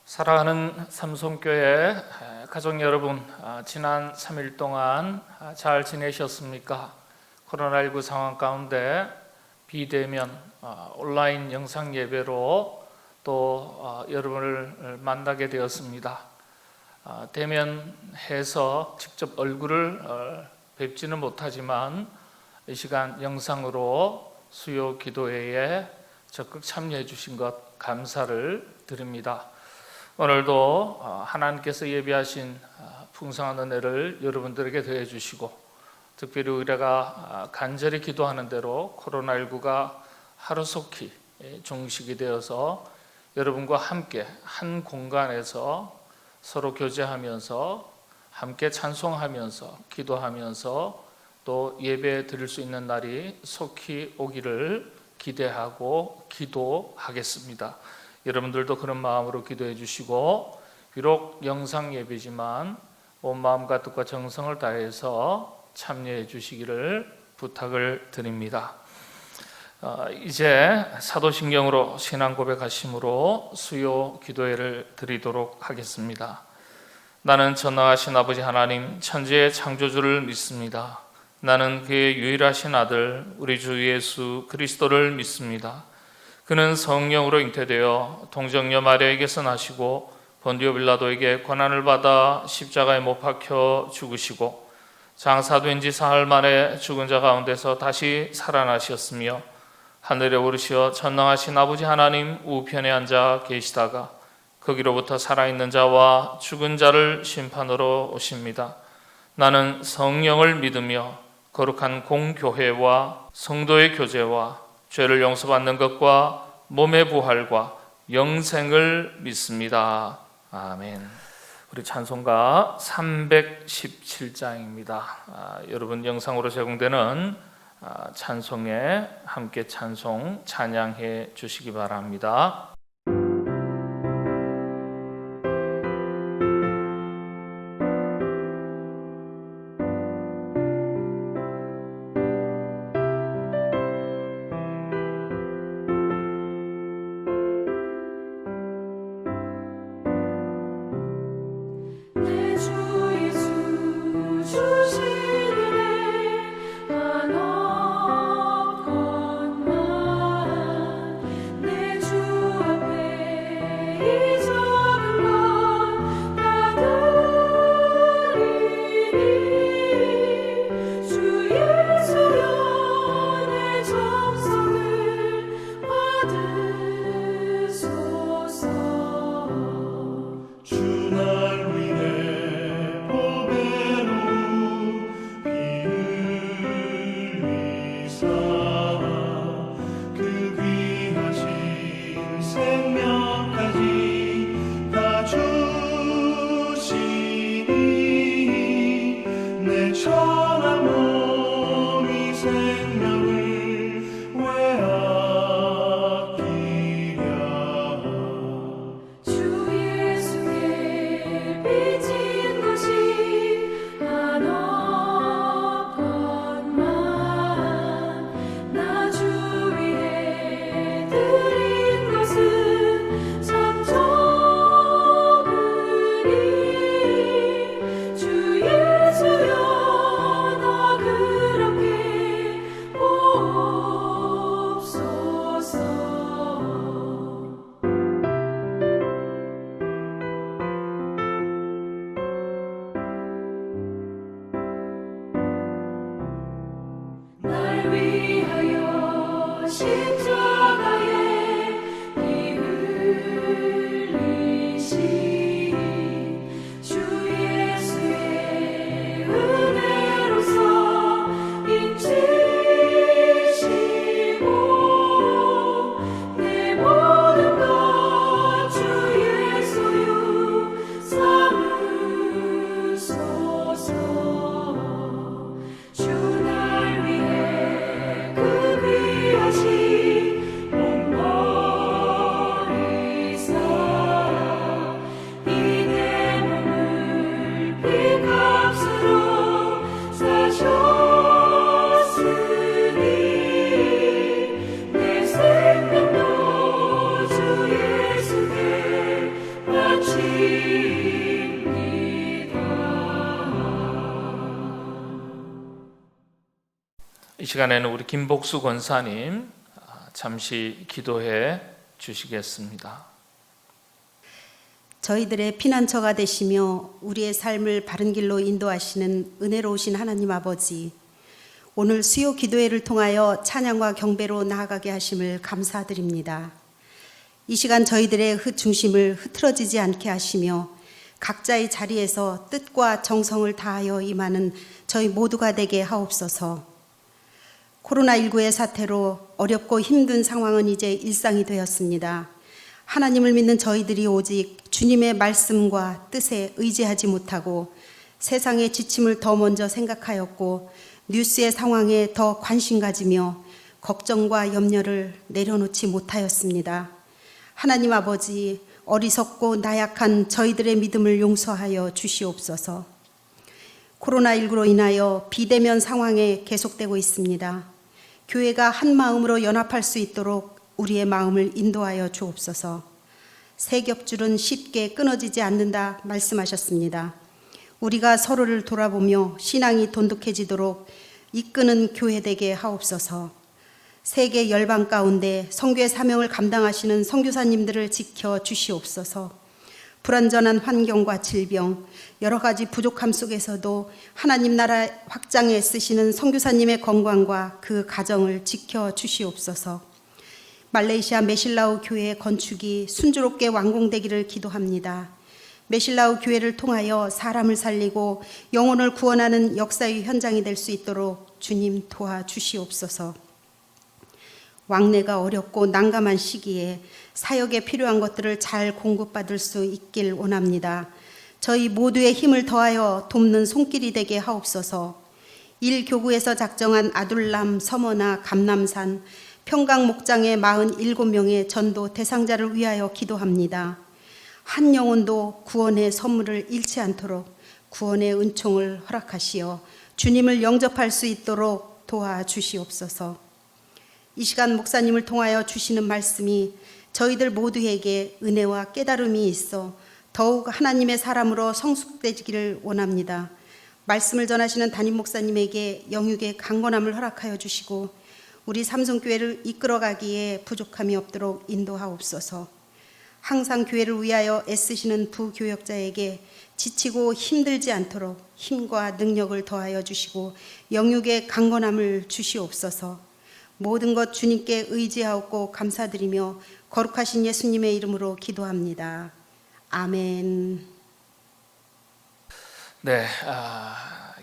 사랑하는 삼성교회 가족 여러분, 지난 3일 동안 잘 지내셨습니까? 코로나19 상황 가운데 비대면 온라인 영상 예배로 또 여러분을 만나게 되었습니다. 대면해서 직접 얼굴을 뵙지는 못하지만 이 시간 영상으로 수요 기도회에 적극 참여해 주신 것 감사를 드립니다. 오늘도 하나님께서 예비하신 풍성한 은혜를 여러분들에게 더해 주시고, 특별히 우리가 간절히 기도하는 대로 코로나19가 하루속히 종식이 되어서 여러분과 함께 한 공간에서 서로 교제하면서 함께 찬송하면서 기도하면서 또 예배 드릴 수 있는 날이 속히 오기를 기대하고 기도하겠습니다. 여러분들도 그런 마음으로 기도해 주시고, 비록 영상 예배지만 온 마음과 뜻과 정성을 다해서 참여해 주시기를 부탁을 드립니다. 이제 사도신경으로 신앙 고백하심으로 수요 기도회를 드리도록 하겠습니다. 나는 전능하신 아버지 하나님 천지의 창조주를 믿습니다. 나는 그의 유일하신 아들 우리 주 예수 그리스도를 믿습니다. 그는 성령으로 잉태되어 동정녀 마리아에게서 나시고 본디오 빌라도에게 고난을 받아 십자가에 못 박혀 죽으시고 장사된 지 사흘 만에 죽은 자 가운데서 다시 살아나셨으며 하늘에 오르시어 전능하신 아버지 하나님 우편에 앉아 계시다가 거기로부터 살아있는 자와 죽은 자를 심판으로 오십니다. 나는 성령을 믿으며 거룩한 공교회와 성도의 교제와 죄를 용서받는 것과 몸의 부활과 영생을 믿습니다. 아멘. 우리 찬송가 317장입니다. 여러분 영상으로 제공되는 찬송에 함께 찬송 찬양해 주시기 바랍니다. 생명까지 시간에는 우리 김복수 권사님 잠시 기도해 주시겠습니다. 저희들의 피난처가 되시며 우리의 삶을 바른 길로 인도하시는 은혜로우신 하나님 아버지, 오늘 수요 기도회를 통하여 찬양과 경배로 나아가게 하심을 감사드립니다. 이 시간 저희들의 중심을 흐트러지지 않게 하시며 각자의 자리에서 뜻과 정성을 다하여 임하는 저희 모두가 되게 하옵소서. 코로나19의 사태로 어렵고 힘든 상황은 이제 일상이 되었습니다. 하나님을 믿는 저희들이 오직 주님의 말씀과 뜻에 의지하지 못하고 세상의 지침을 더 먼저 생각하였고 뉴스의 상황에 더 관심 가지며 걱정과 염려를 내려놓지 못하였습니다. 하나님 아버지, 어리석고 나약한 저희들의 믿음을 용서하여 주시옵소서. 코로나19로 인하여 비대면 상황에 계속되고 있습니다. 교회가 한 마음으로 연합할 수 있도록 우리의 마음을 인도하여 주옵소서. 세 겹줄은 쉽게 끊어지지 않는다 말씀하셨습니다. 우리가 서로를 돌아보며 신앙이 돈독해지도록 이끄는 교회 되게 하옵소서. 세계 열방 가운데 선교의 사명을 감당하시는 선교사님들을 지켜 주시옵소서. 불완전한 환경과 질병, 여러 가지 부족함 속에서도 하나님 나라 확장에 쓰시는 선교사님의 건강과 그 가정을 지켜 주시옵소서. 말레이시아 메실라우 교회의 건축이 순조롭게 완공되기를 기도합니다. 메실라우 교회를 통하여 사람을 살리고 영혼을 구원하는 역사의 현장이 될 수 있도록 주님 도와주시옵소서. 왕래가 어렵고 난감한 시기에 사역에 필요한 것들을 잘 공급받을 수 있길 원합니다. 저희 모두의 힘을 더하여 돕는 손길이 되게 하옵소서. 1교구에서 작정한 아둘람, 서머나, 감남산, 평강 목장의 47명의 전도 대상자를 위하여 기도합니다. 한 영혼도 구원의 선물을 잃지 않도록 구원의 은총을 허락하시어 주님을 영접할 수 있도록 도와주시옵소서. 이 시간 목사님을 통하여 주시는 말씀이 저희들 모두에게 은혜와 깨달음이 있어 더욱 하나님의 사람으로 성숙되기를 원합니다. 말씀을 전하시는 담임 목사님에게 영육의 강건함을 허락하여 주시고 우리 삼성교회를 이끌어가기에 부족함이 없도록 인도하옵소서. 항상 교회를 위하여 애쓰시는 부교역자에게 지치고 힘들지 않도록 힘과 능력을 더하여 주시고 영육의 강건함을 주시옵소서. 모든 것 주님께 의지하옵고 감사드리며 거룩하신 예수님의 이름으로 기도합니다. 아멘. 네,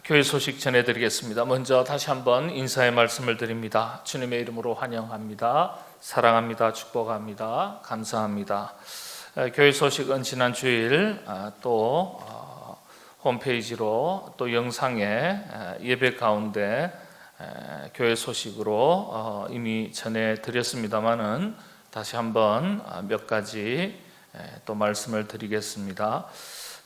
교회 소식 전해드리겠습니다. 먼저 다시 한번 인사의 말씀을 드립니다. 주님의 이름으로 환영합니다. 사랑합니다. 축복합니다. 감사합니다. 교회 소식은 지난 주일 또 홈페이지로 또 영상에 예배 가운데 교회 소식으로 이미 전해드렸습니다마는 다시 한번 몇 가지 또 말씀을 드리겠습니다.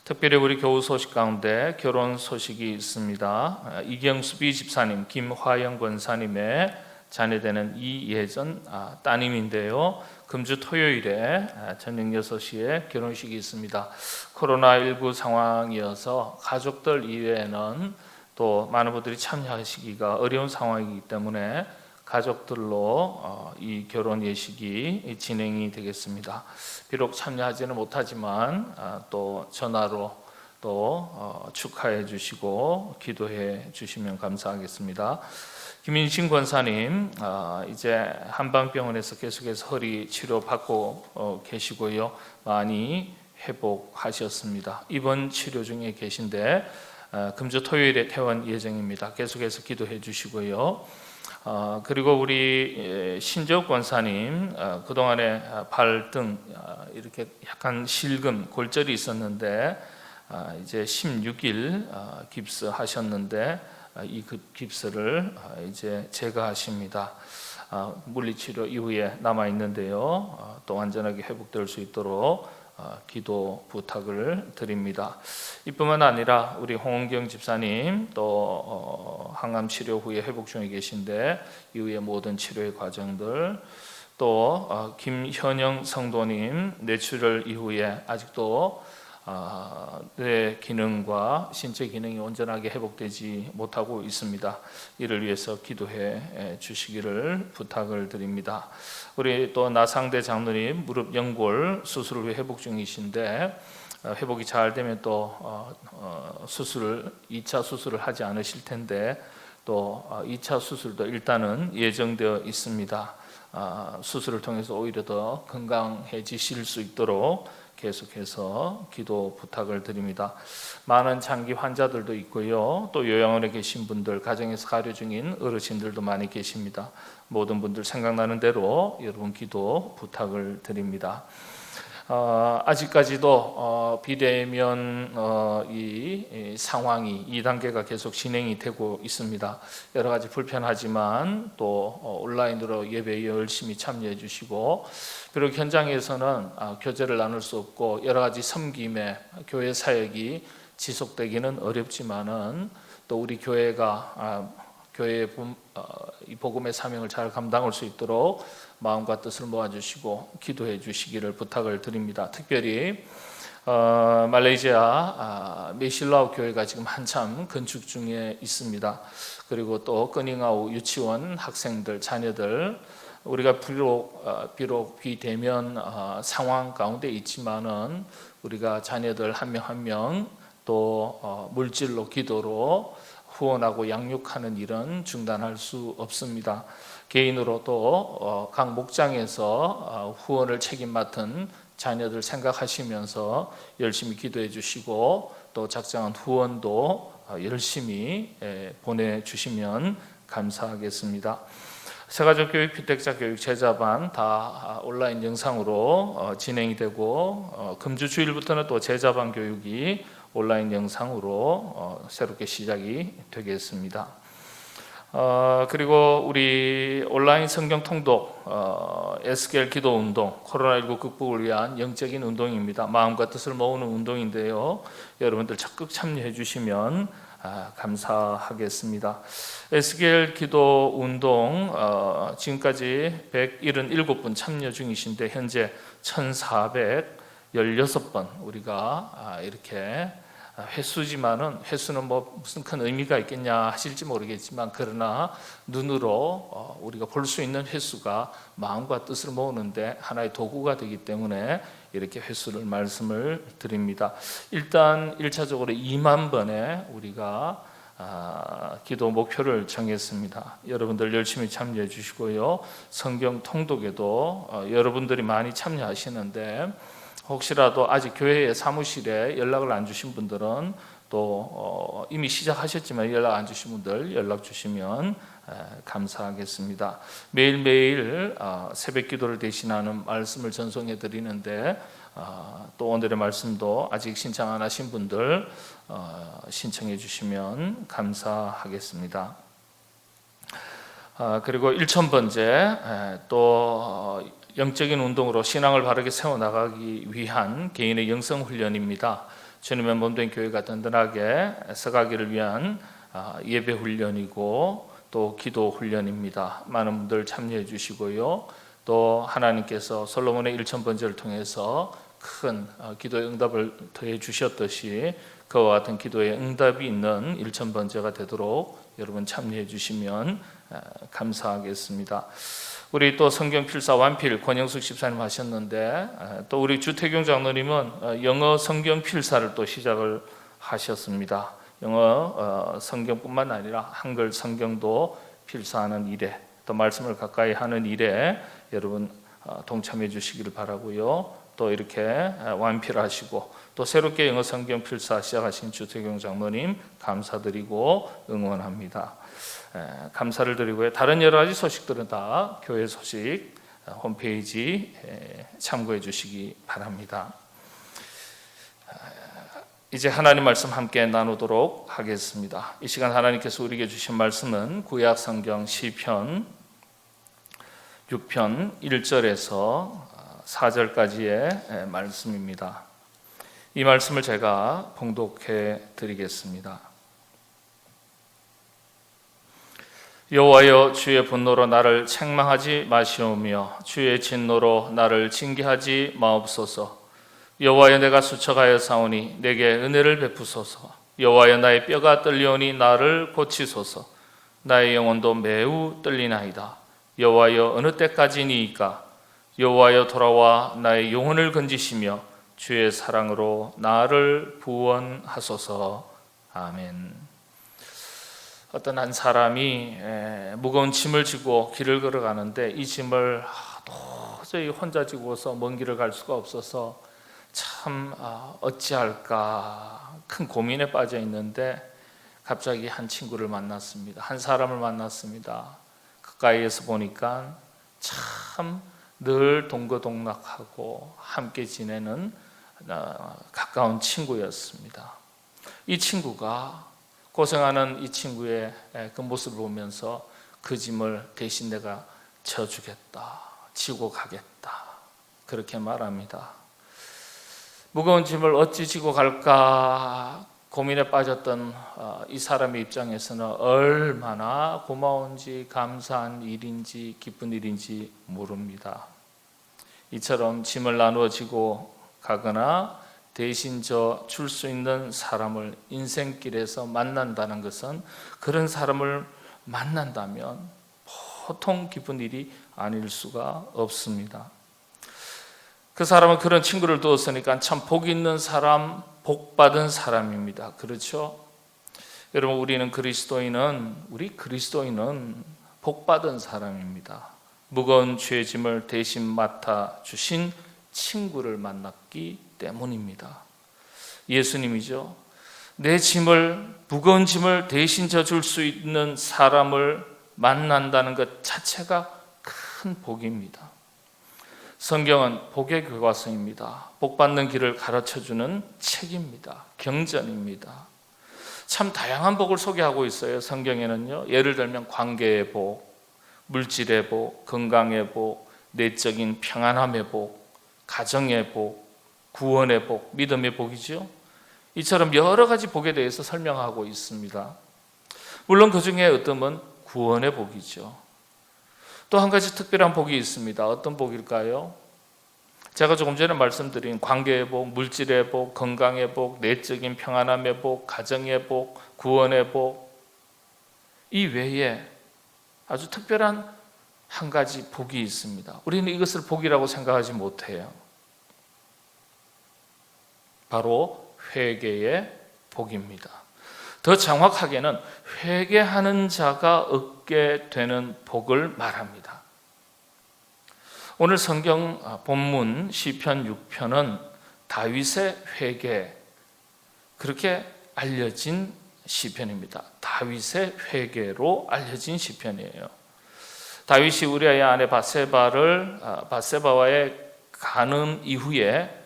특별히 우리 교우 소식 가운데 결혼 소식이 있습니다. 이경수 B 집사님, 김화영 권사님의 자녀되는 이예전 따님인데요. 금주 토요일에 저녁 6시에 결혼식이 있습니다. 코로나19 상황이어서 가족들 이외에는 또 많은 분들이 참여하시기가 어려운 상황이기 때문에 가족들로 이 결혼 예식이 진행이 되겠습니다. 비록 참여하지는 못하지만 또 전화로 또 축하해 주시고 기도해 주시면 감사하겠습니다. 김인신 권사님 이제 한방병원에서 계속해서 허리 치료 받고 계시고요. 많이 회복하셨습니다. 입원 치료 중에 계신데 금주 토요일에 퇴원 예정입니다. 계속해서 기도해 주시고요. 그리고 우리 신재욱 권사님 그동안에 발 등 이렇게 약간 실금 골절이 있었는데 이제 16일 깁스하셨는데 이 깁스를 이제 제거하십니다. 물리치료 이후에 남아 있는데요. 또 완전하게 회복될 수 있도록 기도 부탁을 드립니다. 이뿐만 아니라 우리 홍은경 집사님 또 항암 치료 후에 회복 중에 계신데 이후의 모든 치료의 과정들, 또 김현영 성도님 뇌출혈 이후에 아직도 뇌 기능과 신체 기능이 온전하게 회복되지 못하고 있습니다. 이를 위해서 기도해 주시기를 부탁을 드립니다. 우리 또 나상대 장로님 무릎 연골 수술 후 회복 중이신데 회복이 잘 되면 또 2차 수술을 하지 않으실 텐데 또 2차 수술도 일단은 예정되어 있습니다. 수술을 통해서 오히려 더 건강해지실 수 있도록 계속해서 기도 부탁을 드립니다. 많은 장기 환자들도 있고요. 또 요양원에 계신 분들, 가정에서 가려 중인 어르신들도 많이 계십니다. 모든 분들 생각나는 대로 여러분 기도 부탁을 드립니다. 아직까지도 비대면 이 상황이 2단계가 계속 진행이 되고 있습니다. 여러 가지 불편하지만 또 온라인으로 예배에 열심히 참여해 주시고, 그리고 현장에서는 교제를 나눌 수 없고 여러 가지 섬김의 교회 사역이 지속되기는 어렵지만은 또 우리 교회가 교회의 이 복음의 사명을 잘 감당할 수 있도록 마음과 뜻을 모아주시고 기도해 주시기를 부탁을 드립니다. 특별히 말레이시아 메실라우 교회가 지금 한참 건축 중에 있습니다. 그리고 또 꺼닝아우 유치원 학생들, 자녀들, 우리가 비록 비대면 상황 가운데 있지만은 우리가 자녀들 한 명 한 명 또 물질로 기도로 후원하고 양육하는 일은 중단할 수 없습니다. 개인으로 또 각 목장에서 후원을 책임 맡은 자녀들 생각하시면서 열심히 기도해 주시고 또 작정한 후원도 열심히 보내주시면 감사하겠습니다. 세가족교육, 피택자 교육, 제자반 다 온라인 영상으로 진행이 되고 금주 주일부터는 또 제자반 교육이 온라인 영상으로 새롭게 시작이 되겠습니다. 그리고 우리 온라인 성경 통독 SQL 기도 운동, 코로나19 극복을 위한 영적인 운동입니다. 마음과 뜻을 모으는 운동인데요. 여러분들 적극 참여해 주시면 감사하겠습니다. SQL 기도 운동 지금까지 177분 참여 중이신데 현재 1416번 우리가 이렇게 횟수지만은 횟수는 뭐 무슨 큰 의미가 있겠냐 하실지 모르겠지만 그러나 눈으로 우리가 볼 수 있는 횟수가 마음과 뜻을 모으는데 하나의 도구가 되기 때문에 이렇게 횟수를 말씀을 드립니다. 일단 1차적으로 2만 번에 우리가 기도 목표를 정했습니다. 여러분들 열심히 참여해 주시고요. 성경 통독에도 여러분들이 많이 참여하시는데 혹시라도 아직 교회의 사무실에 연락을 안 주신 분들은 또 이미 시작하셨지만 연락 안 주신 분들 연락 주시면 감사하겠습니다. 매일매일 새벽 기도를 대신하는 말씀을 전송해 드리는데 또 오늘의 말씀도 아직 신청 안 하신 분들 신청해 주시면 감사하겠습니다. 그리고 1000번째 또 영적인 운동으로 신앙을 바르게 세워나가기 위한 개인의 영성 훈련입니다. 주님의 몸된 교회가 든든하게 서가기를 위한 예배 훈련이고 또 기도 훈련입니다. 많은 분들 참여해 주시고요. 또 하나님께서 솔로몬의 1000번제를 통해서 큰 기도의 응답을 더해 주셨듯이 그와 같은 기도의 응답이 있는 1000번제가 되도록 여러분 참여해 주시면 감사하겠습니다. 우리 또 성경 필사 완필 권영숙 집사님 하셨는데 또 우리 주태경 장로님은 영어 성경 필사를 또 시작을 하셨습니다. 영어 성경뿐만 아니라 한글 성경도 필사하는 일에 또 말씀을 가까이 하는 일에 여러분 동참해 주시기를 바라고요. 또 이렇게 완필하시고 또 새롭게 영어 성경 필사 시작하신 주태경 장로님 감사드리고 응원합니다. 감사를 드리고요. 다른 여러 가지 소식들은 다 교회 소식 홈페이지 참고해 주시기 바랍니다. 이제 하나님 말씀 함께 나누도록 하겠습니다. 이 시간 하나님께서 우리에게 주신 말씀은 구약 성경 시편 6편 1절에서 4절까지의 말씀입니다. 이 말씀을 제가 봉독해 드리겠습니다. 여호와여, 주의 분노로 나를 책망하지 마시오며 주의 진노로 나를 징계하지 마옵소서. 여호와여, 내가 수척하여 사오니 내게 은혜를 베푸소서. 여호와여, 나의 뼈가 떨리오니 나를 고치소서. 나의 영혼도 매우 떨리나이다. 여호와여, 어느 때까지니이까? 여호와여, 돌아와 나의 영혼을 건지시며 주의 사랑으로 나를 구원하소서. 아멘. 어떤 한 사람이 무거운 짐을 지고 길을 걸어가는데 이 짐을 도저히 혼자 지고서 먼 길을 갈 수가 없어서 참 어찌할까 큰 고민에 빠져 있는데 갑자기 한 친구를 만났습니다. 한 사람을 만났습니다. 가까이에서 보니까 참 늘 동거동락하고 함께 지내는 가까운 친구였습니다. 이 친구가 고생하는 이 친구의 그 모습을 보면서 그 짐을 대신 내가 져주겠다, 지고 가겠다, 그렇게 말합니다. 무거운 짐을 어찌 지고 갈까 고민에 빠졌던 이 사람의 입장에서는 얼마나 고마운지, 감사한 일인지, 기쁜 일인지 모릅니다. 이처럼 짐을 나누어 지고 가거나 대신 줄 수 있는 사람을 인생길에서 만난다는 것은, 그런 사람을 만난다면 보통 기쁜 일이 아닐 수가 없습니다. 그 사람은 그런 친구를 두었으니까 참 복 있는 사람, 복 받은 사람입니다. 그렇죠? 여러분, 우리 그리스도인은 복 받은 사람입니다. 무거운 죄 짐을 대신 맡아 주신 친구를 만났기 때문입니다. 예수님이죠. 내 짐을, 무거운 짐을 대신 져줄 수 있는 사람을 만난다는 것 자체가 큰 복입니다. 성경은 복의 교과서입니다. 복 받는 길을 가르쳐주는 책입니다. 경전입니다. 참 다양한 복을 소개하고 있어요. 성경에는요. 예를 들면 관계의 복, 물질의 복, 건강의 복, 내적인 평안함의 복, 가정의 복, 구원의 복, 믿음의 복이죠. 이처럼 여러 가지 복에 대해서 설명하고 있습니다. 물론 그 중에 어떤 건 구원의 복이죠. 또 한 가지 특별한 복이 있습니다. 어떤 복일까요? 제가 조금 전에 말씀드린 관계의 복, 물질의 복, 건강의 복, 내적인 평안함의 복, 가정의 복, 구원의 복, 이 외에 아주 특별한 한 가지 복이 있습니다. 우리는 이것을 복이라고 생각하지 못해요. 바로 회개의 복입니다. 더 정확하게는 회개하는 자가 얻게 되는 복을 말합니다. 오늘 성경 본문 시편 6편은 다윗의 회개, 그렇게 알려진 시편입니다. 다윗의 회개로 알려진 시편이에요. 다윗이 우리아의 아내 바세바와의 간음 이후에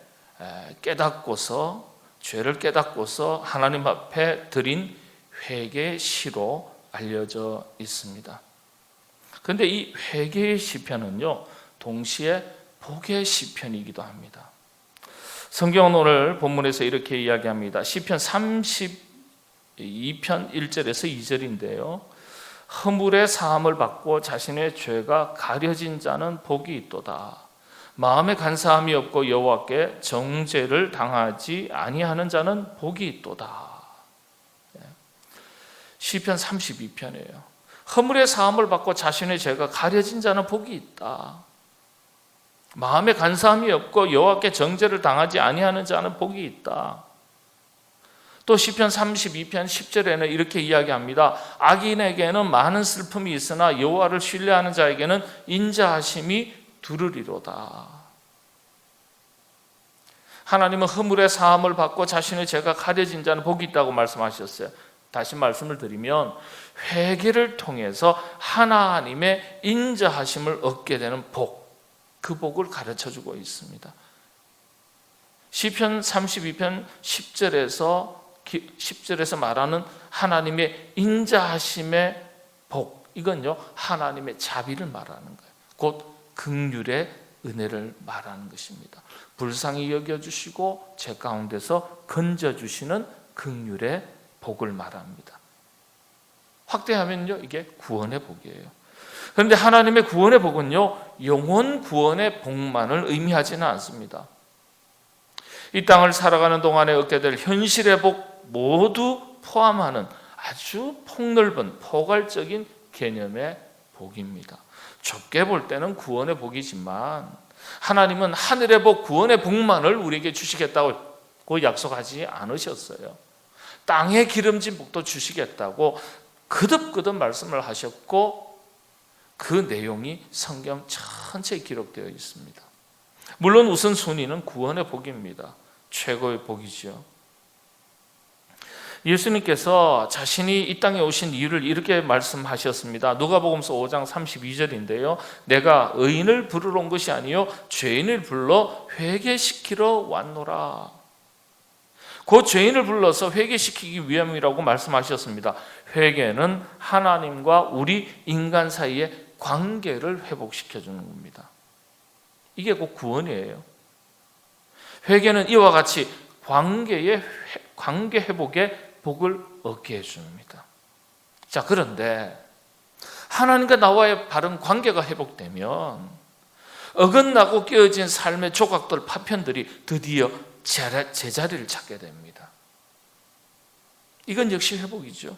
죄를 깨닫고서 하나님 앞에 드린 회개의 시로 알려져 있습니다. 그런데 이 회개의 시편은요, 동시에 복의 시편이기도 합니다. 성경은 오늘 본문에서 이렇게 이야기합니다. 시편 32편 1절에서 2절인데요. 허물의 사함을 받고 자신의 죄가 가려진 자는 복이 있도다. 마음에 간사함이 없고 여호와께 정죄를 당하지 아니하는 자는 복이 있도다. 시편 32편이에요. 허물의 사함을 받고 자신의 죄가 가려진 자는 복이 있다. 마음에 간사함이 없고 여호와께 정죄를 당하지 아니하는 자는 복이 있다. 또 시편 32편 10절에는 이렇게 이야기합니다. 악인에게는 많은 슬픔이 있으나 여호와를 신뢰하는 자에게는 인자하심이 두르리로다. 하나님은 허물의 사함을 받고 자신의 죄가 가려진 자는 복이 있다고 말씀하셨어요. 다시 말씀을 드리면 회개를 통해서 하나님의 인자하심을 얻게 되는 복, 그 복을 가르쳐주고 있습니다. 시편 32편 10절에서 말하는 하나님의 인자하심의 복, 이건요 하나님의 자비를 말하는 거예요. 곧 긍휼의 은혜를 말하는 것입니다. 불쌍히 여겨주시고 죄 가운데서 건져주시는 긍휼의 복을 말합니다. 확대하면요 이게 구원의 복이에요. 그런데 하나님의 구원의 복은요 영혼 구원의 복만을 의미하지는 않습니다. 이 땅을 살아가는 동안에 얻게 될 현실의 복 모두 포함하는 아주 폭넓은 포괄적인 개념의 복입니다. 좁게 볼 때는 구원의 복이지만 하나님은 하늘의 복, 구원의 복만을 우리에게 주시겠다고 약속하지 않으셨어요. 땅에 기름진 복도 주시겠다고 거듭거듭 말씀을 하셨고 그 내용이 성경 전체에 기록되어 있습니다. 물론 우선순위는 구원의 복입니다. 최고의 복이죠. 예수님께서 자신이 이 땅에 오신 이유를 이렇게 말씀하셨습니다. 누가복음서 5장 32절인데요. 내가 의인을 부르러 온 것이 아니요 죄인을 불러 회개시키러 왔노라. 그 죄인을 불러서 회개시키기 위함이라고 말씀하셨습니다. 회개는 하나님과 우리 인간 사이의 관계를 회복시켜 주는 겁니다. 이게 곧 구원이에요. 회개는 이와 같이 관계 회복의 복을 얻게 해줍니다. 자, 그런데 하나님과 나와의 바른 관계가 회복되면 어긋나고 깨어진 삶의 조각들, 파편들이 드디어 제자리를 찾게 됩니다. 이건 역시 회복이죠.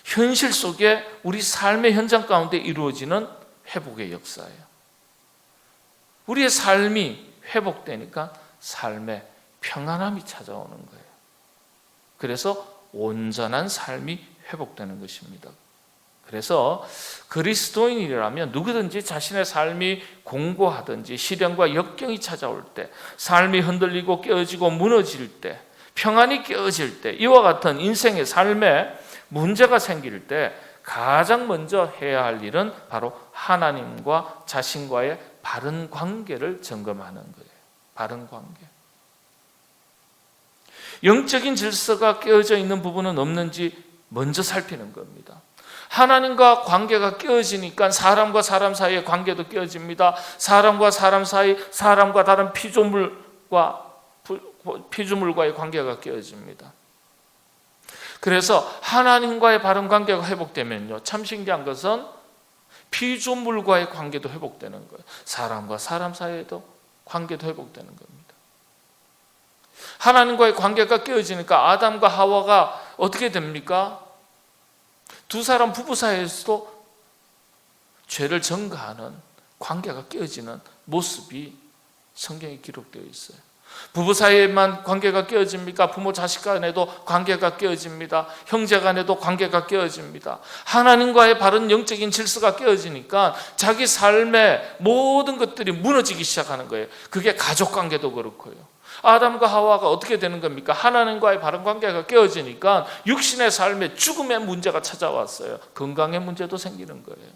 현실 속에 우리 삶의 현장 가운데 이루어지는 회복의 역사예요. 우리의 삶이 회복되니까 삶에 평안함이 찾아오는 거예요. 그래서 온전한 삶이 회복되는 것입니다. 그래서 그리스도인이라면 누구든지 자신의 삶이 공고하든지 시련과 역경이 찾아올 때, 삶이 흔들리고 깨어지고 무너질 때, 평안이 깨어질 때, 이와 같은 인생의 삶에 문제가 생길 때 가장 먼저 해야 할 일은 바로 하나님과 자신과의 바른 관계를 점검하는 거예요. 바른 관계. 영적인 질서가 깨어져 있는 부분은 없는지 먼저 살피는 겁니다. 하나님과 관계가 깨어지니까 사람과 사람 사이의 관계도 깨어집니다. 사람과 사람 사이, 사람과 다른 피조물과의 관계가 깨어집니다. 그래서 하나님과의 바른 관계가 회복되면요, 참 신기한 것은 피조물과의 관계도 회복되는 거예요. 사람과 사람 사이에도 관계도 회복되는 겁니다. 하나님과의 관계가 깨어지니까 아담과 하와가 어떻게 됩니까? 두 사람 부부 사이에서도 죄를 전가하는 관계가 깨어지는 모습이 성경에 기록되어 있어요. 부부 사이에만 관계가 깨어집니까? 부모 자식 간에도 관계가 깨어집니다. 형제 간에도 관계가 깨어집니다. 하나님과의 바른 영적인 질서가 깨어지니까 자기 삶의 모든 것들이 무너지기 시작하는 거예요. 그게 가족 관계도 그렇고요. 아담과 하와가 어떻게 되는 겁니까? 하나님과의 바른 관계가 깨어지니까 육신의 삶에 죽음의 문제가 찾아왔어요. 건강의 문제도 생기는 거예요.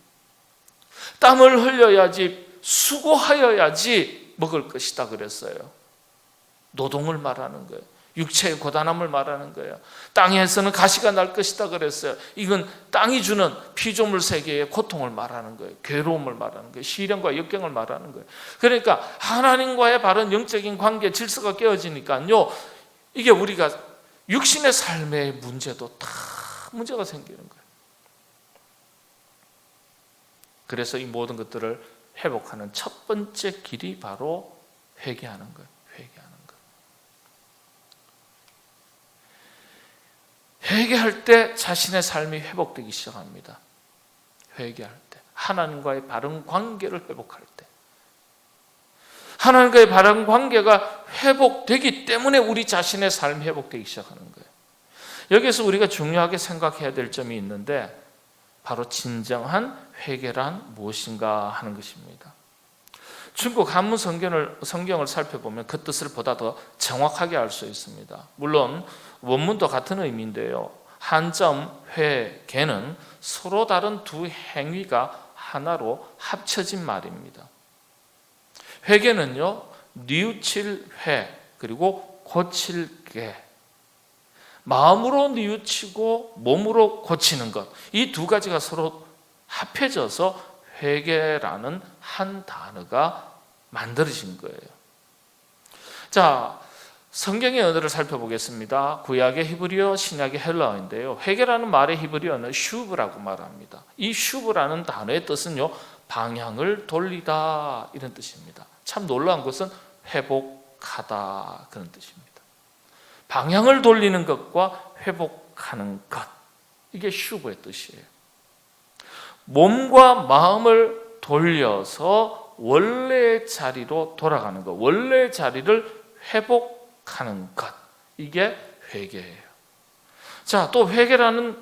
땀을 흘려야지, 수고하여야지 먹을 것이다 그랬어요. 노동을 말하는 거예요. 육체의 고단함을 말하는 거예요. 땅에서는 가시가 날 것이다 그랬어요. 이건 땅이 주는 피조물 세계의 고통을 말하는 거예요. 괴로움을 말하는 거예요. 시련과 역경을 말하는 거예요. 그러니까 하나님과의 바른 영적인 관계, 질서가 깨어지니까요, 이게 우리가 육신의 삶의 문제도 다 문제가 생기는 거예요. 그래서 이 모든 것들을 회복하는 첫 번째 길이 바로 회개하는 거예요. 회개하는 거예요. 회개할 때 자신의 삶이 회복되기 시작합니다. 회개할 때, 하나님과의 바른 관계를 회복할 때, 하나님과의 바른 관계가 회복되기 때문에 우리 자신의 삶이 회복되기 시작하는 거예요. 여기서 우리가 중요하게 생각해야 될 점이 있는데, 바로 진정한 회개란 무엇인가 하는 것입니다. 중국 한문 성경을 살펴보면 그 뜻을 보다 더 정확하게 알 수 있습니다. 물론 원문도 같은 의미인데요, 한자음 회개는 서로 다른 두 행위가 하나로 합쳐진 말입니다. 회개는요, 뉘우칠 회 그리고 고칠 개, 마음으로 뉘우치고 몸으로 고치는 것, 이 두 가지가 서로 합해져서 회개라는 한 단어가 만들어진 거예요. 자, 성경의 언어를 살펴보겠습니다. 구약의 히브리어, 신약의 헬라어인데요, 회개라는 말의 히브리어는 슈브라고 말합니다. 이 슈브라는 단어의 뜻은요, 방향을 돌리다, 이런 뜻입니다. 참 놀라운 것은 회복하다, 그런 뜻입니다. 방향을 돌리는 것과 회복하는 것, 이게 슈브의 뜻이에요. 몸과 마음을 돌려서 원래의 자리로 돌아가는 것, 원래의 자리를 회복하는 것, 이게 회개예요. 자, 또 회개라는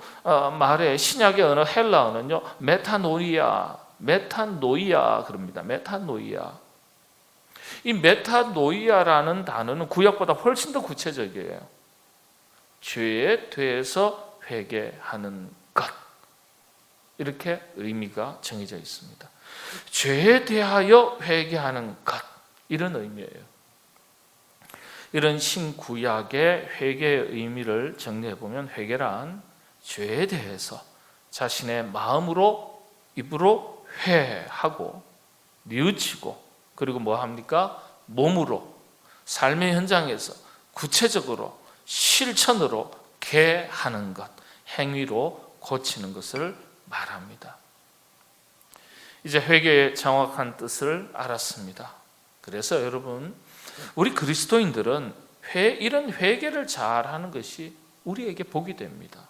말의 신약의 언어 헬라어는요, 메타노이아 그럽니다. 메타노이아. 이 메타노이아라는 단어는 구약보다 훨씬 더 구체적이에요. 죄에 대해서 회개하는 것, 이렇게 의미가 정해져 있습니다. 죄에 대하여 회개하는 것, 이런 의미예요. 이런 신구약의 회개의 의미를 정리해보면, 회개란 죄에 대해서 자신의 마음으로, 입으로 회하고 뉘우치고, 그리고 뭐 합니까? 몸으로, 삶의 현장에서 구체적으로 실천으로 개하는 것, 행위로 고치는 것을 말합니다. 이제 회개의 정확한 뜻을 알았습니다. 그래서 여러분, 우리 그리스도인들은 이런 회개를 잘하는 것이 우리에게 복이 됩니다.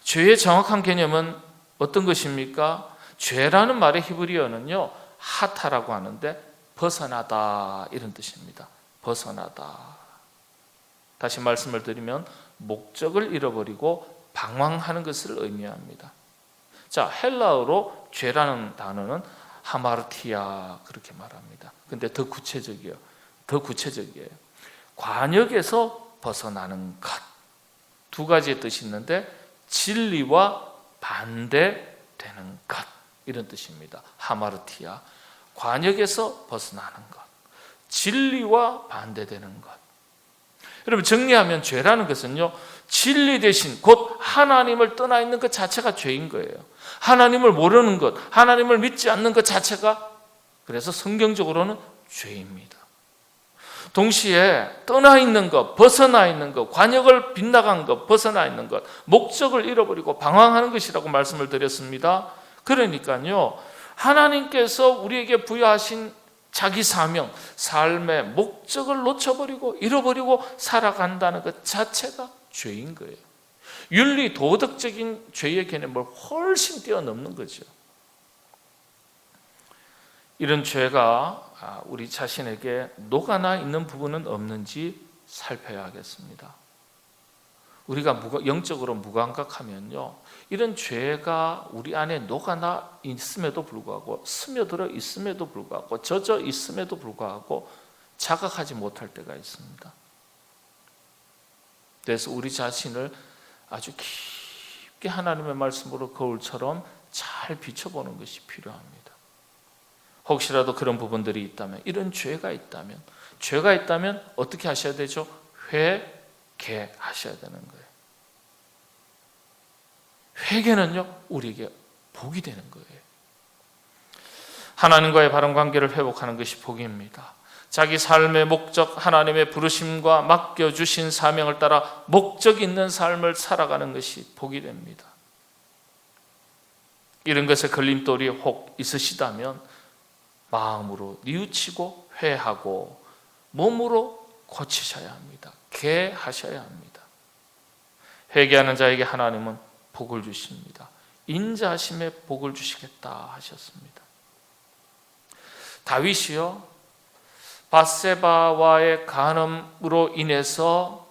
죄의 정확한 개념은 어떤 것입니까? 죄라는 말의 히브리어는요, 하타라고 하는데 벗어나다, 이런 뜻입니다. 벗어나다. 다시 말씀을 드리면 목적을 잃어버리고 방황하는 것을 의미합니다. 자, 헬라어로 죄라는 단어는 하마르티아, 그렇게 말합니다. 근데 더 구체적이에요. 관역에서 벗어나는 것. 두 가지의 뜻이 있는데, 진리와 반대되는 것, 이런 뜻입니다. 하마르티아, 관역에서 벗어나는 것, 진리와 반대되는 것. 여러분, 정리하면 죄라는 것은요, 진리 대신 곧 하나님을 떠나 있는 것 자체가 죄인 거예요. 하나님을 모르는 것, 하나님을 믿지 않는 것 자체가, 그래서 성경적으로는 죄입니다. 동시에 떠나 있는 것, 벗어나 있는 것, 관역을 빗나간 것, 벗어나 있는 것, 목적을 잃어버리고 방황하는 것이라고 말씀을 드렸습니다. 그러니까요, 하나님께서 우리에게 부여하신 자기 사명, 삶의 목적을 놓쳐버리고 잃어버리고 살아간다는 것 자체가 죄인 거예요. 윤리 도덕적인 죄의 개념을 훨씬 뛰어넘는 거죠. 이런 죄가 우리 자신에게 녹아나 있는 부분은 없는지 살펴야겠습니다. 우리가 영적으로 무감각하면요, 이런 죄가 우리 안에 녹아나 있음에도 불구하고, 스며들어 있음에도 불구하고, 젖어 있음에도 불구하고 자각하지 못할 때가 있습니다. 그래서 우리 자신을 아주 깊게 하나님의 말씀으로 거울처럼 잘 비춰보는 것이 필요합니다. 혹시라도 그런 부분들이 있다면, 이런 죄가 있다면 어떻게 하셔야 되죠? 회개하셔야 되는 거예요. 회개는요, 우리에게 복이 되는 거예요. 하나님과의 바른 관계를 회복하는 것이 복입니다. 자기 삶의 목적, 하나님의 부르심과 맡겨주신 사명을 따라 목적 있는 삶을 살아가는 것이 복이 됩니다. 이런 것에 걸림돌이 혹 있으시다면 마음으로 뉘우치고 회하고 몸으로 고치셔야 합니다. 개하셔야 합니다. 회개하는 자에게 하나님은 복을 주십니다. 인자하심에 복을 주시겠다 하셨습니다. 다윗이요, 밧세바와의 간음으로 인해서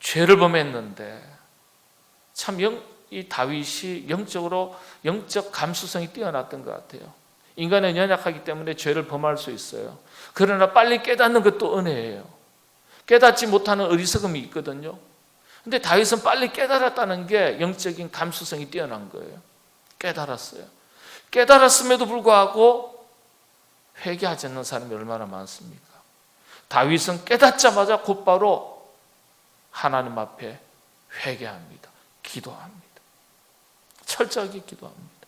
죄를 범했는데, 참 이 다윗이 영적 감수성이 뛰어났던 것 같아요. 인간은 연약하기 때문에 죄를 범할 수 있어요. 그러나 빨리 깨닫는 것도 은혜예요. 깨닫지 못하는 어리석음이 있거든요. 근데 다윗은 빨리 깨달았다는 게 영적인 감수성이 뛰어난 거예요. 깨달았어요. 깨달았음에도 불구하고 회개하지 않는 사람이 얼마나 많습니까? 다윗은 깨닫자마자 곧바로 하나님 앞에 회개합니다. 기도합니다. 철저하게 기도합니다.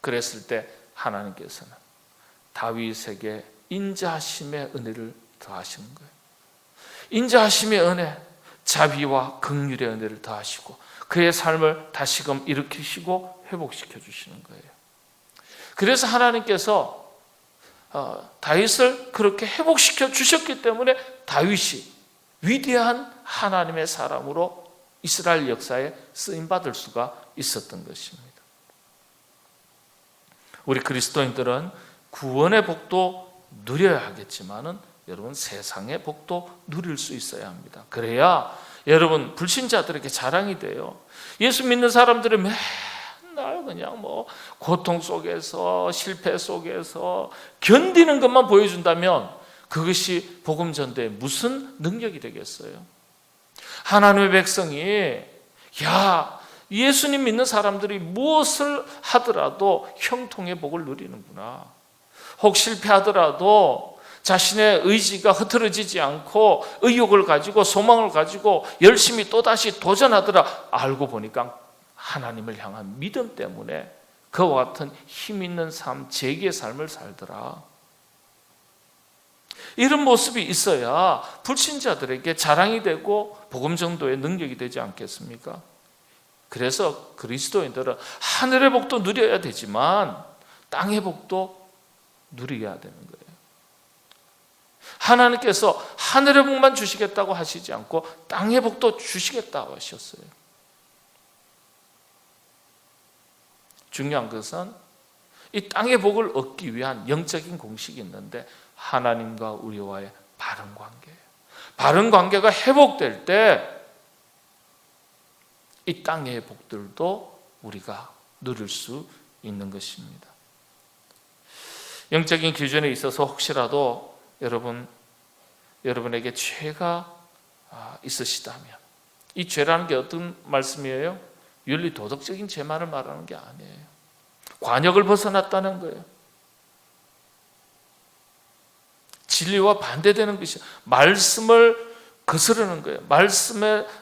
그랬을 때 하나님께서는 다윗에게 인자하심의 은혜를 더하시는 거예요. 인자하심의 은혜, 자비와 긍휼의 은혜를 더하시고 그의 삶을 다시금 일으키시고 회복시켜 주시는 거예요. 그래서 하나님께서 다윗을 그렇게 회복시켜 주셨기 때문에 다윗이 위대한 하나님의 사람으로 이스라엘 역사에 쓰임받을 수가 있었던 것입니다. 우리 그리스도인들은 구원의 복도 누려야 하겠지만은 여러분 세상의 복도 누릴 수 있어야 합니다. 그래야 여러분 불신자들에게 자랑이 돼요. 예수 믿는 사람들이 맨날 그냥 고통 속에서 실패 속에서 견디는 것만 보여준다면 그것이 복음 전도에 무슨 능력이 되겠어요? 하나님의 백성이 예수님 믿는 사람들이 무엇을 하더라도 형통의 복을 누리는구나. 혹 실패하더라도 자신의 의지가 흐트러지지 않고 의욕을 가지고 소망을 가지고 열심히 또다시 도전하더라. 알고 보니까 하나님을 향한 믿음 때문에 그와 같은 힘 있는 삶, 재기의 삶을 살더라. 이런 모습이 있어야 불신자들에게 자랑이 되고 복음 전도의 능력이 되지 않겠습니까? 그래서 그리스도인들은 하늘의 복도 누려야 되지만 땅의 복도 누려야 되는 거예요. 하나님께서 하늘의 복만 주시겠다고 하시지 않고 땅의 복도 주시겠다고 하셨어요. 중요한 것은 이 땅의 복을 얻기 위한 영적인 공식이 있는데 하나님과 우리와의 바른 관계예요. 바른 관계가 회복될 때 이 땅의 복들도 우리가 누릴 수 있는 것입니다. 영적인 기준에 있어서 혹시라도 여러분에게 죄가 있으시다면 이 죄라는 게 어떤 말씀이에요? 윤리 도덕적인 죄만을 말하는 게 아니에요. 관역을 벗어났다는 거예요. 진리와 반대되는 것이 말씀을 거스르는 거예요.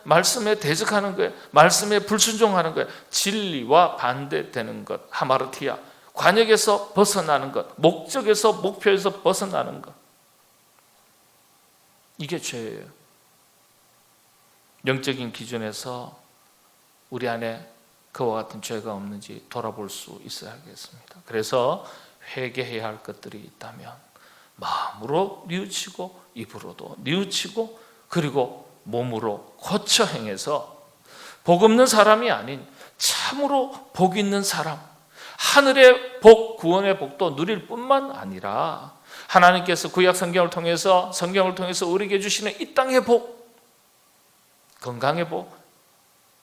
말씀에 대적하는 거예요. 말씀에 불순종하는 거예요. 진리와 반대되는 것, 하마르티아. 관역에서 벗어나는 것, 목적에서 목표에서 벗어나는 것. 이게 죄예요. 영적인 기준에서 우리 안에 그와 같은 죄가 없는지 돌아볼 수 있어야겠습니다. 그래서 회개해야 할 것들이 있다면 마음으로 뉘우치고 입으로도 뉘우치고 그리고 몸으로 고쳐 행해서 복 없는 사람이 아닌 참으로 복 있는 사람, 하늘의 복, 구원의 복도 누릴 뿐만 아니라 하나님께서 구약 성경을 통해서 우리에게 주시는 이 땅의 복, 건강의 복,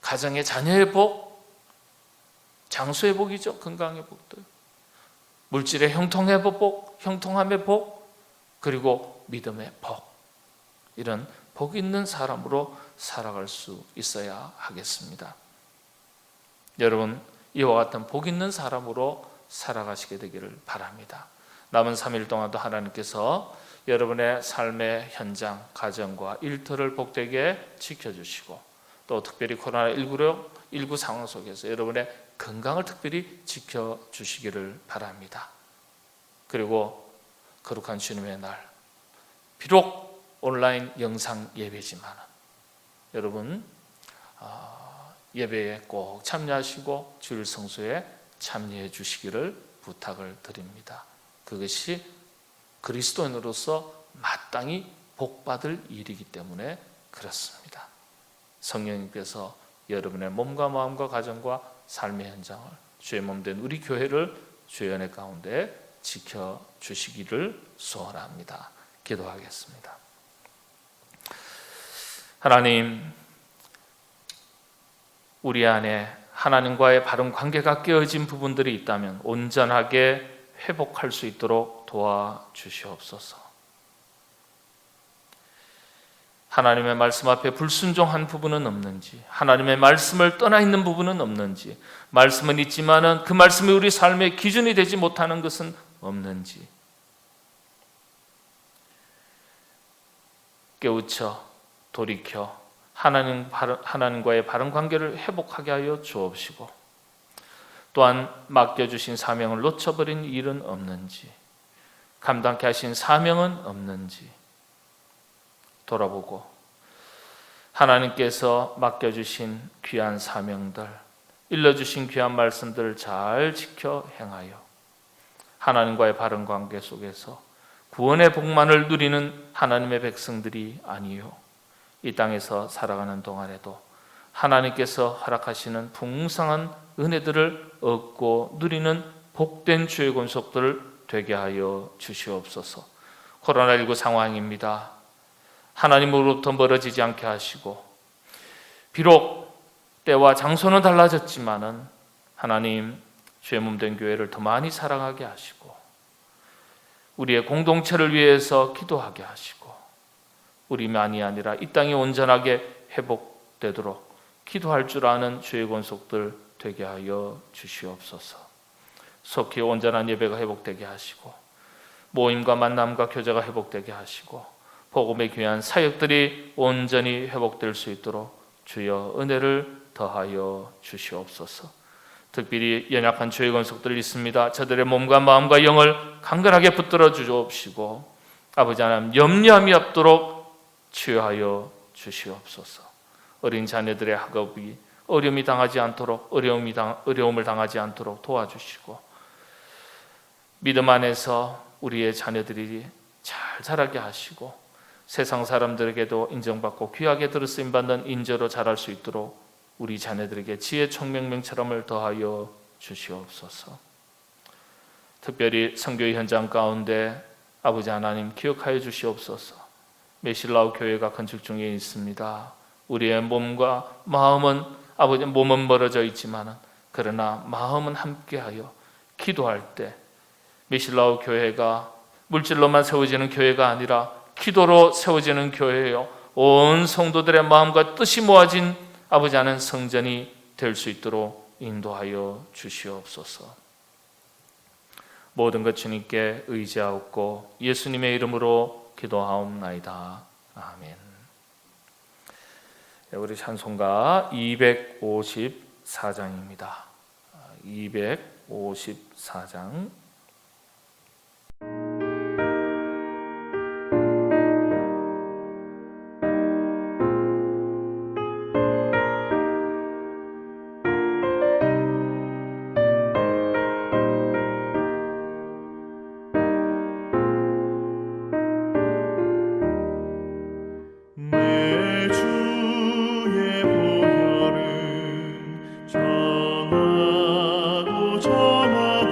가정의 자녀의 복, 장수의 복이죠. 건강의 복도, 물질의 형통의 복, 형통함의 복, 그리고 믿음의 복, 이런 복 있는 사람으로 살아갈 수 있어야 하겠습니다. 여러분, 이와 같은 복 있는 사람으로 살아가시게 되기를 바랍니다. 남은 3일 동안도 하나님께서 여러분의 삶의 현장, 가정과 일터를 복되게 지켜주시고 또 특별히 코로나19 상황 속에서 여러분의 건강을 특별히 지켜주시기를 바랍니다. 그리고 거룩한 주님의 날, 비록 온라인 영상 예배지만 여러분 예배에 꼭 참여하시고 주일 성수에 참여해 주시기를 부탁을 드립니다. 그것이 그리스도인으로서 마땅히 복받을 일이기 때문에 그렇습니다. 성령님께서 여러분의 몸과 마음과 가정과 삶의 현장을, 주의 몸된 우리 교회를 주의 은혜 가운데 지켜주시기를 소원합니다. 기도하겠습니다. 하나님, 우리 안에 하나님과의 바른 관계가 깨어진 부분들이 있다면 온전하게 회복할 수 있도록 도와주시옵소서. 하나님의 말씀 앞에 불순종한 부분은 없는지, 하나님의 말씀을 떠나 있는 부분은 없는지, 말씀은 있지만은 그 말씀이 우리 삶의 기준이 되지 못하는 것은 없는지 깨우쳐 돌이켜 하나님과의 바른 관계를 회복하게 하여 주옵시고, 또한 맡겨주신 사명을 놓쳐버린 일은 없는지, 감당케 하신 사명은 없는지 돌아보고 하나님께서 맡겨주신 귀한 사명들, 일러주신 귀한 말씀들을 잘 지켜 행하여 하나님과의 바른 관계 속에서 구원의 복만을 누리는 하나님의 백성들이 아니요, 이 땅에서 살아가는 동안에도 하나님께서 허락하시는 풍성한 은혜들을 얻고 누리는 복된 주의 권속들 되게 하여 주시옵소서. 코로나19 상황입니다. 하나님으로부터 멀어지지 않게 하시고, 비록 때와 장소는 달라졌지만은 하나님, 주의 몸된 교회를 더 많이 사랑하게 하시고, 우리의 공동체를 위해서 기도하게 하시고, 우리만이 아니라 이 땅이 온전하게 회복되도록 기도할 줄 아는 주의 권속들 되게 하여 주시옵소서. 속히 온전한 예배가 회복되게 하시고, 모임과 만남과 교제가 회복되게 하시고, 복음의 귀한 사역들이 온전히 회복될 수 있도록 주여 은혜를 더하여 주시옵소서. 특별히 연약한 주의 권속들이 있습니다. 저들의 몸과 마음과 영을 강건하게 붙들어 주옵시고, 아버지 하나님, 염려함이 없도록 치유하여 주시옵소서. 어린 자녀들의 학업이 어려움을 당하지 않도록 도와주시고, 믿음 안에서 우리의 자녀들이 잘 자라게 하시고, 세상 사람들에게도 인정받고 귀하게 들으심받는 인재로 자랄 수 있도록 우리 자녀들에게 지혜, 총명, 명철함을 더하여 주시옵소서. 특별히 선교의 현장 가운데 아버지 하나님 기억하여 주시옵소서. 메실라우 교회가 건축 중에 있습니다. 우리의 몸과 마음은, 아버지, 몸은 멀어져 있지만 그러나 마음은 함께하여 기도할 때 메실라우 교회가 물질로만 세워지는 교회가 아니라 기도로 세워지는 교회요, 온 성도들의 마음과 뜻이 모아진 아버지 하나님 성전이 될 수 있도록 인도하여 주시옵소서. 모든 것 주님께 의지하옵고 예수님의 이름으로 기도하옵나이다. 아멘. 우리 찬송가 254장입니다. 254장. 정하고 정하다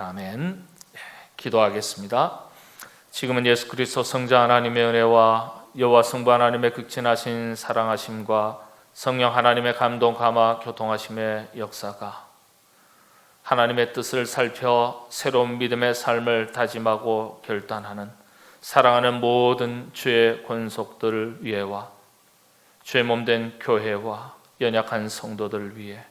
아멘. 기도하겠습니다. 지금은 예수 그리스도 성자 하나님의 은혜와 여호와 성부 하나님의 극진하신 사랑하심과 성령 하나님의 감동 감화 교통하심의 역사가 하나님의 뜻을 살펴 새로운 믿음의 삶을 다짐하고 결단하는 사랑하는 모든 주의 권속들 위에와 주의 몸된 교회와 연약한 성도들 위해,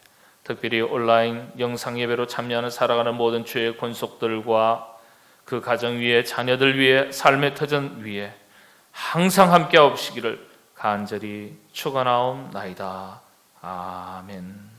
특별히 온라인 영상 예배로 참여하는 살아가는 모든 주의 권속들과 그 가정 위에, 자녀들 위에, 삶의 터전 위에 항상 함께 하옵시기를 간절히 축원하옵나이다. 아멘.